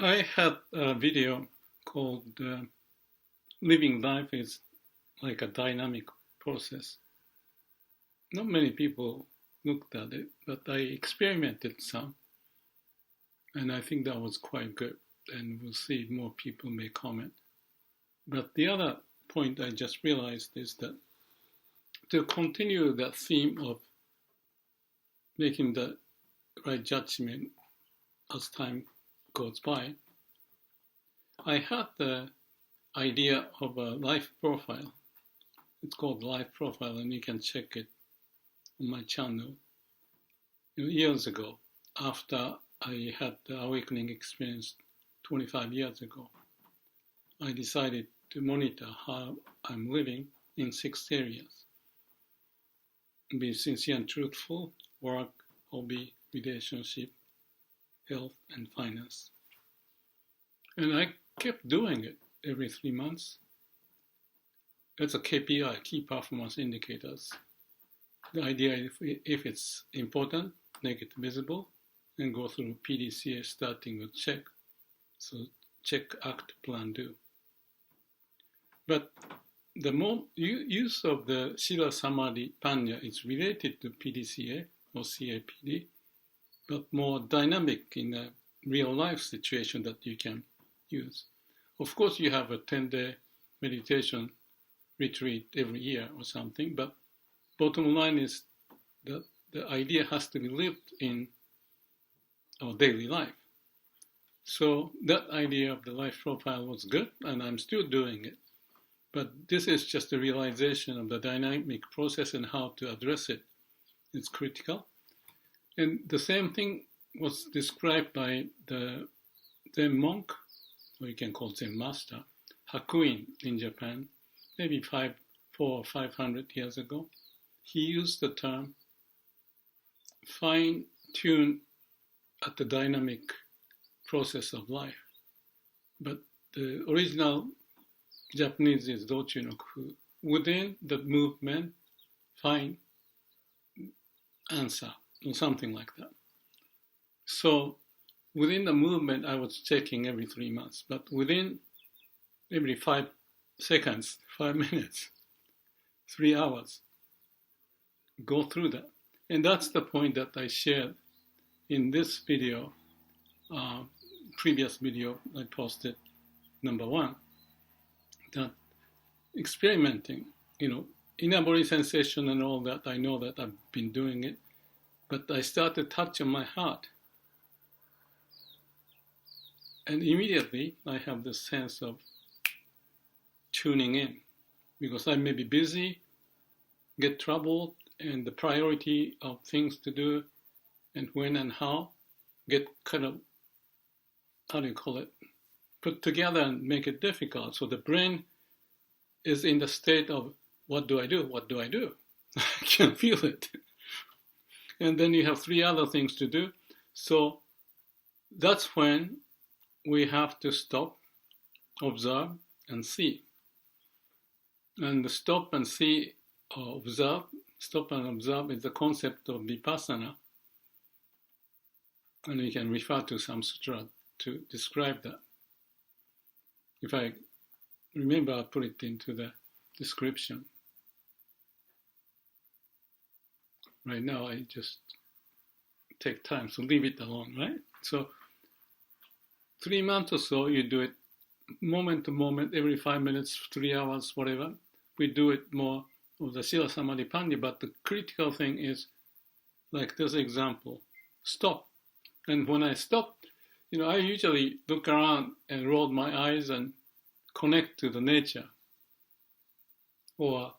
I had a video called Living Life is like a Dynamic Process. Not many people looked at it, but I experimented some, and I think that was quite good. And we'll see if more people may comment. But the other point I just realized is that to continue that theme of making the right judgment as time goes by, I had the idea of a life profile. It's called Life Profile, and you can check it on my channel. Years ago, after I had the awakening experience 25 years ago, I decided to monitor how I'm living in 6 areas. Be sincere and truthful, work, hobby, relationship, health, and finance. And I kept doing it every 3 months. That's a KPI, key performance indicators. The idea if it's important, make it visible, and go through PDCA starting with check. So check, act, plan, do. But the more use of the Sila, samadhi, panna is related to PDCA or CAPD, but more dynamic in a real life situation that you can use. Of course, you have a 10-day meditation retreat every year or something, but bottom line is that the idea has to be lived in our daily life. So that idea of the life profile was good, and I'm still doing it. But this is just a realization of the dynamic process and how to address it. It's critical. And the same thing was described by the Zen monk, or you can call Zen master, Hakuin in Japan, maybe 400 or 500 years ago. He used the term fine-tune at the dynamic process of life. But the original Japanese is dochu no kufu. Within the movement, find answer, or something like that. So within the movement, I was checking every 3 months, but within every 5 seconds, 5 minutes, 3 hours, go through that. And that's the point that I shared in this video, previous video I posted, number 1, that experimenting, inner body sensation and all that, I know that I've been doing it, but I started touching my heart. And immediately I have this sense of tuning in, because I may be busy, get troubled, and the priority of things to do and when and how get kind of, put together and make it difficult. So the brain is in the state of, what do I do? What do I do? I can feel it. And then you have 3 other things to do. So that's when we have to stop, observe, and see. And the stop and see or observe, stop and observe is the concept of vipassana. And we can refer to some sutra to describe that. If I remember, I'll put it into the description. Right now, I just take time, so leave it alone, right? So 3 months or so, you do it moment to moment, every 5 minutes, 3 hours, whatever. We do it more of the Sila, Samadhi, Panna, but the critical thing is, like this example, stop. And when I stop, I usually look around and roll my eyes and connect to the nature or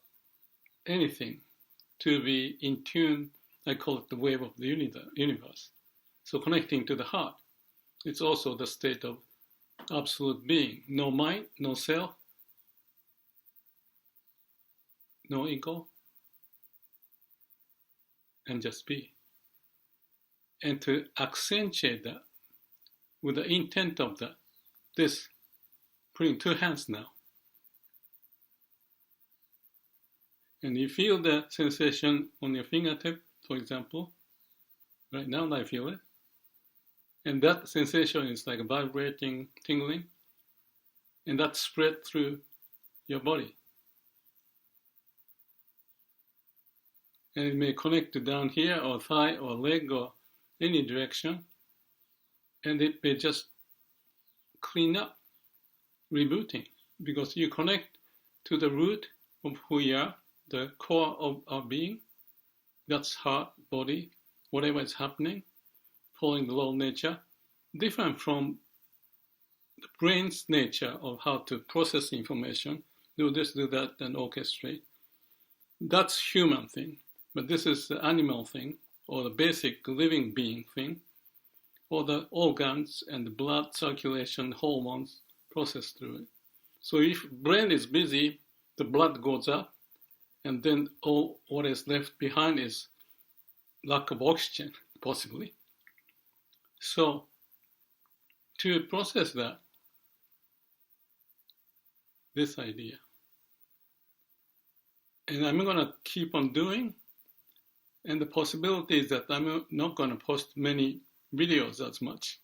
anything to be in tune. I call it the wave of the universe. So connecting to the heart. It's also the state of absolute being. No mind, no self, no ego, and just be. And to accentuate that with the intent of this, putting 2 hands now. And you feel the sensation on your fingertip, for example. Right now I feel it. And that sensation is like a vibrating, tingling, and that spread through your body. And it may connect to down here or thigh or leg or any direction, and it may just clean up, rebooting, because you connect to the root of who you are, the core of our being. That's heart, body, whatever is happening, following the law of nature, different from the brain's nature of how to process information, do this, do that, and orchestrate. That's human thing, but this is the animal thing, or the basic living being thing, or the organs and the blood circulation, hormones process through it. So if brain is busy, the blood goes up, and then all what is left behind is lack of oxygen, possibly. So to process that, this idea, and I'm going to keep on doing, and the possibility is that I'm not going to post many videos as much.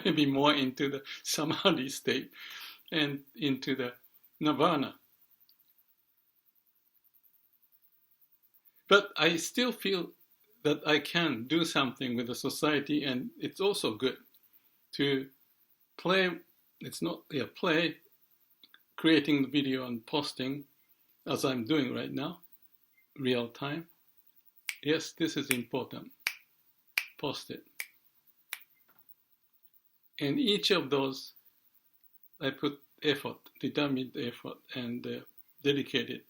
Maybe more into the samadhi state and into the nirvana. But I still feel that I can do something with the society, and it's also good to play. It's not play, creating the video and posting as I'm doing right now, real time. Yes, this is important. Post it. And each of those, I put effort, determined effort, and dedicated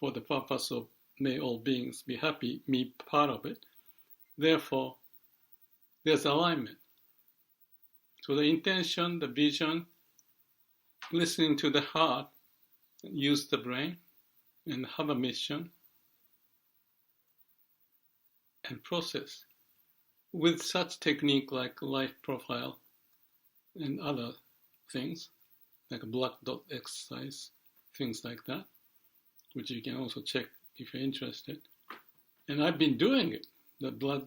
for the purpose of may all beings be happy, me part of it. Therefore, there's alignment. So the intention, the vision, listening to the heart, use the brain, and have a mission, and process with such technique like life profile and other things, like a black dot exercise, things like that, which you can also check if you're interested. And I've been doing it. The black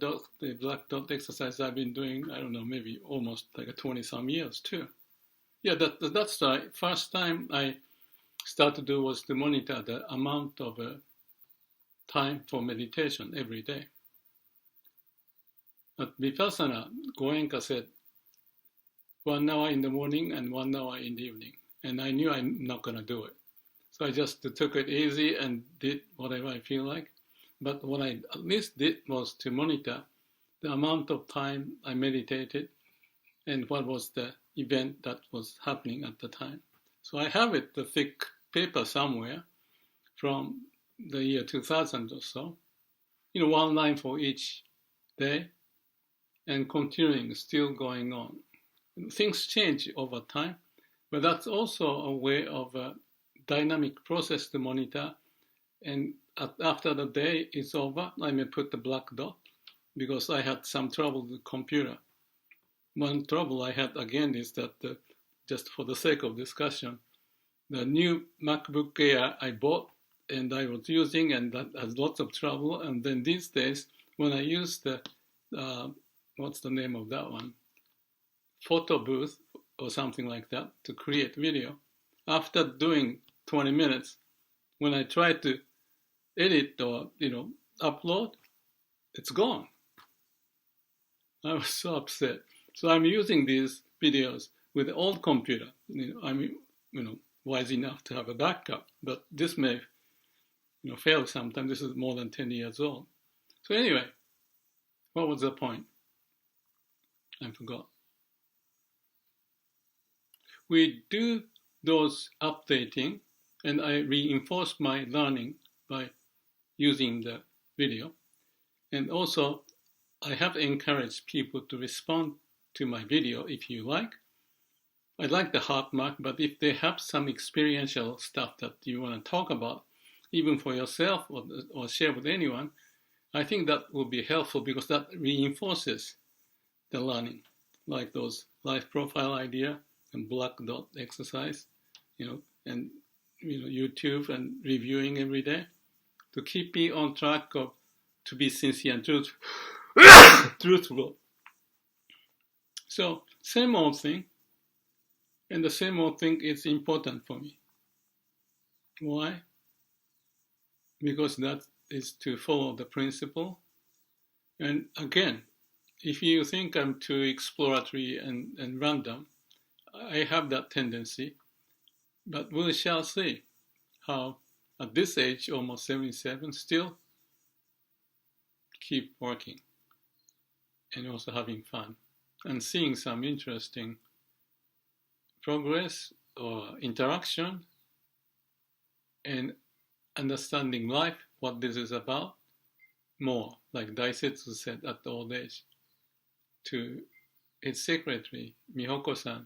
dot exercise I've been doing, I don't know, maybe almost like 20 some years too. Yeah, that's the first time I started to do was to monitor the amount of time for meditation every day. But Vipassana, Goenka said 1 hour in the morning and 1 hour in the evening. And I knew I'm not going to do it. So I just took it easy and did whatever I feel like. But what I at least did was to monitor the amount of time I meditated and what was the event that was happening at the time. So I have it, the thick paper somewhere from the year 2000 or so, 1 line for each day, and continuing, still going on. Things change over time, but that's also a way of a dynamic process to monitor. And after the day is over, I may put the black dot because I had some trouble with the computer. One trouble I had again is that, just for the sake of discussion, the new MacBook Air I bought and I was using, and that has lots of trouble. And then these days, when I use the, what's the name of that one? Photo booth or something like that to create video. After doing 20 minutes, when I try to edit or, upload, it's gone. I was so upset. So I'm using these videos with the old computer. I'm, wise enough to have a backup, but this may, fail sometime. This is more than 10 years old. So anyway, what was the point? I forgot. We do those updating, and I reinforce my learning by using the video. And also, I have encouraged people to respond to my video if you like. I like the heart mark, but if they have some experiential stuff that you want to talk about, even for yourself or share with anyone, I think that will be helpful because that reinforces the learning, like those life profile idea and black dot exercise, and YouTube and reviewing every day to keep me on track of to be sincere and truthful. So, same old thing, and the same old thing is important for me. Why? Because that is to follow the principle. And again, if you think I'm too exploratory and random, I have that tendency, but we shall see how at this age, almost 77, still keep working and also having fun and seeing some interesting progress or interaction and understanding life, what this is about, more, like Daisetsu said at the old age to its secretary, Mihoko-san,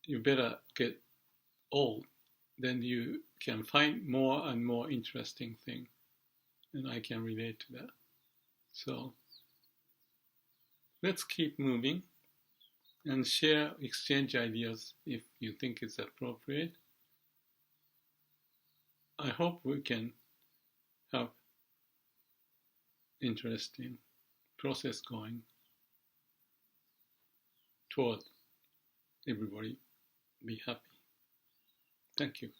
you better get old, then you can find more and more interesting things. And I can relate to that. So let's keep moving and share, exchange ideas if you think it's appropriate. I hope we can have interesting process going toward everybody be happy. Thank you.